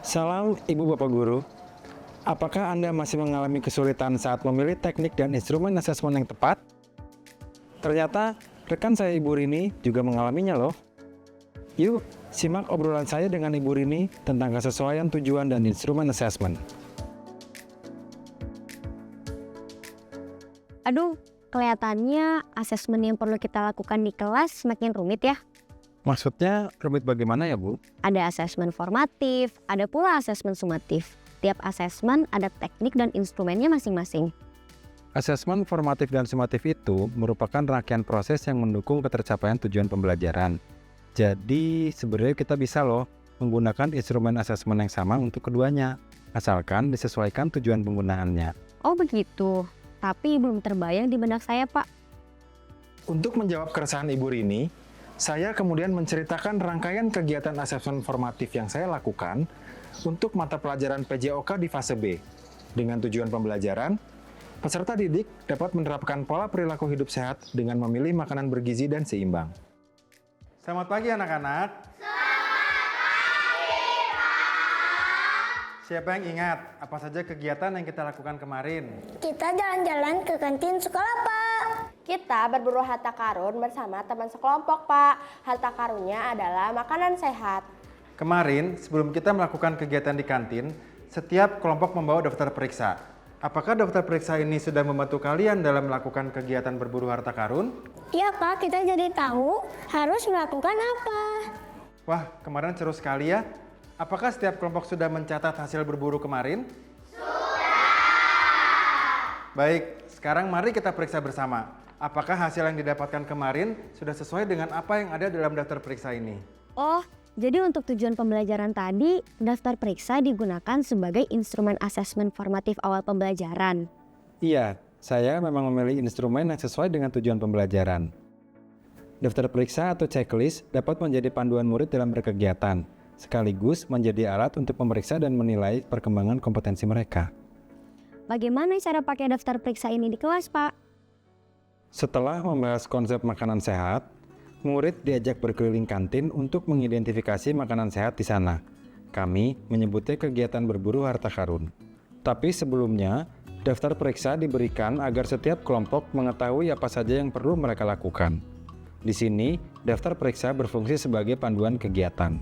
Salam Ibu Bapak Guru. Apakah Anda masih mengalami kesulitan saat memilih teknik dan instrumen asesmen yang tepat? Ternyata rekan saya Ibu Rini juga mengalaminya loh. Yuk, simak obrolan saya dengan Ibu Rini tentang kesesuaian tujuan dan instrumen asesmen. Aduh, kelihatannya asesmen yang perlu kita lakukan di kelas semakin rumit ya. Maksudnya rumit bagaimana ya Bu? Ada asesmen formatif, ada pula asesmen sumatif. Tiap asesmen ada teknik dan instrumennya masing-masing. Asesmen formatif dan sumatif itu merupakan rangkaian proses yang mendukung ketercapaian tujuan pembelajaran. Jadi sebenarnya kita bisa loh menggunakan instrumen asesmen yang sama untuk keduanya, asalkan disesuaikan tujuan penggunaannya. Oh begitu, tapi belum terbayang di benak saya Pak. Untuk menjawab keresahan Ibu Rini, saya kemudian menceritakan rangkaian kegiatan asesmen formatif yang saya lakukan untuk mata pelajaran PJOK di fase B. Dengan tujuan pembelajaran, peserta didik dapat menerapkan pola perilaku hidup sehat dengan memilih makanan bergizi dan seimbang. Selamat pagi anak-anak. Selamat pagi, Pak. Siapa yang ingat apa saja kegiatan yang kita lakukan kemarin? Kita jalan-jalan ke kantin sekolah, Pak. Kita berburu harta karun bersama teman sekelompok, Pak. Harta karunnya adalah makanan sehat. Kemarin, sebelum kita melakukan kegiatan di kantin, setiap kelompok membawa daftar periksa. Apakah daftar periksa ini sudah membantu kalian dalam melakukan kegiatan berburu harta karun? Iya, Pak, kita jadi tahu harus melakukan apa. Wah, kemarin seru sekali ya. Apakah setiap kelompok sudah mencatat hasil berburu kemarin? Sudah! Baik, sekarang mari kita periksa bersama. Apakah hasil yang didapatkan kemarin sudah sesuai dengan apa yang ada dalam daftar periksa ini? Oh, jadi untuk tujuan pembelajaran tadi, daftar periksa digunakan sebagai instrumen asesmen formatif awal pembelajaran. Iya, saya memang memilih instrumen yang sesuai dengan tujuan pembelajaran. Daftar periksa atau checklist dapat menjadi panduan murid dalam berkegiatan, sekaligus menjadi alat untuk memeriksa dan menilai perkembangan kompetensi mereka. Bagaimana cara pakai daftar periksa ini di kelas, Pak? Setelah membahas konsep makanan sehat, murid diajak berkeliling kantin untuk mengidentifikasi makanan sehat di sana. Kami menyebutnya kegiatan berburu harta karun. Tapi sebelumnya, daftar periksa diberikan agar setiap kelompok mengetahui apa saja yang perlu mereka lakukan. Di sini, daftar periksa berfungsi sebagai panduan kegiatan.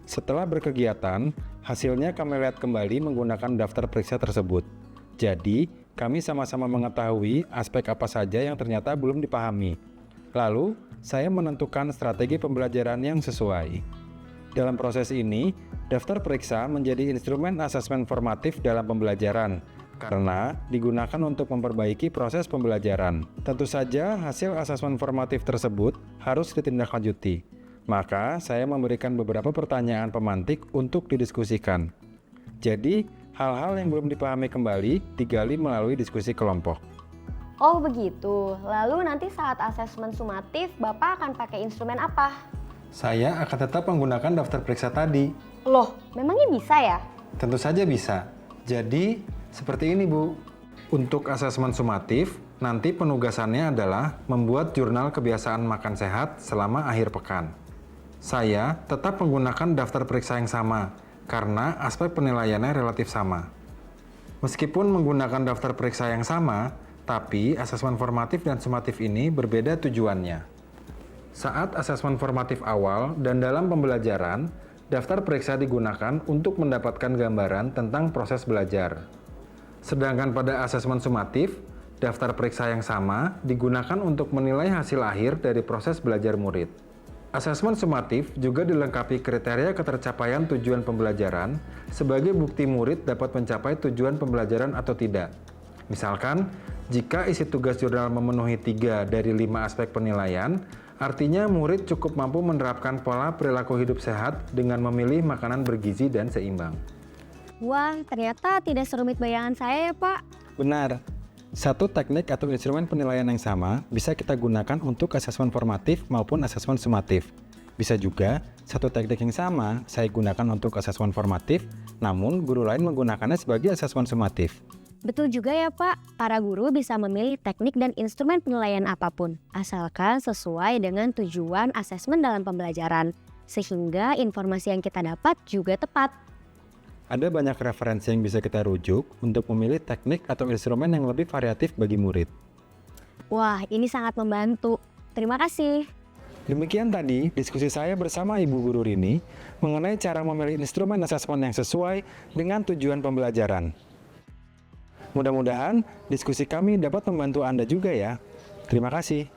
Setelah berkegiatan, hasilnya kami lihat kembali menggunakan daftar periksa tersebut. Jadi, kami sama-sama mengetahui aspek apa saja yang ternyata belum dipahami. Lalu, saya menentukan strategi pembelajaran yang sesuai. Dalam proses ini, daftar periksa menjadi instrumen asesmen formatif dalam pembelajaran karena digunakan untuk memperbaiki proses pembelajaran. Tentu saja, hasil asesmen formatif tersebut harus ditindaklanjuti. Maka, saya memberikan beberapa pertanyaan pemantik untuk didiskusikan. Jadi, hal-hal yang belum dipahami kembali digali melalui diskusi kelompok. Oh begitu, lalu nanti saat asesmen sumatif, Bapak akan pakai instrumen apa? Saya akan tetap menggunakan daftar periksa tadi. Loh, memangnya bisa ya? Tentu saja bisa. Jadi, seperti ini Bu. Untuk asesmen sumatif, nanti penugasannya adalah membuat jurnal kebiasaan makan sehat selama akhir pekan. Saya tetap menggunakan daftar periksa yang sama, karena aspek penilaiannya relatif sama. Meskipun menggunakan daftar periksa yang sama, tapi asesmen formatif dan sumatif ini berbeda tujuannya. Saat asesmen formatif awal dan dalam pembelajaran, daftar periksa digunakan untuk mendapatkan gambaran tentang proses belajar. Sedangkan pada asesmen sumatif, daftar periksa yang sama digunakan untuk menilai hasil akhir dari proses belajar murid. Asesmen sumatif juga dilengkapi kriteria ketercapaian tujuan pembelajaran sebagai bukti murid dapat mencapai tujuan pembelajaran atau tidak. Misalkan, jika isi tugas jurnal memenuhi 3 dari 5 aspek penilaian, artinya murid cukup mampu menerapkan pola perilaku hidup sehat dengan memilih makanan bergizi dan seimbang. Wah, ternyata tidak serumit bayangan saya ya, Pak. Benar. Satu teknik atau instrumen penilaian yang sama bisa kita gunakan untuk asesmen formatif maupun asesmen sumatif. Bisa juga satu teknik yang sama saya gunakan untuk asesmen formatif, namun guru lain menggunakannya sebagai asesmen sumatif. Betul juga ya Pak, para guru bisa memilih teknik dan instrumen penilaian apapun, asalkan sesuai dengan tujuan asesmen dalam pembelajaran, sehingga informasi yang kita dapat juga tepat. Ada banyak referensi yang bisa kita rujuk untuk memilih teknik atau instrumen yang lebih variatif bagi murid. Wah, ini sangat membantu. Terima kasih. Demikian tadi diskusi saya bersama Ibu Guru Rini mengenai cara memilih instrumen asesmen yang sesuai dengan tujuan pembelajaran. Mudah-mudahan diskusi kami dapat membantu Anda juga ya. Terima kasih.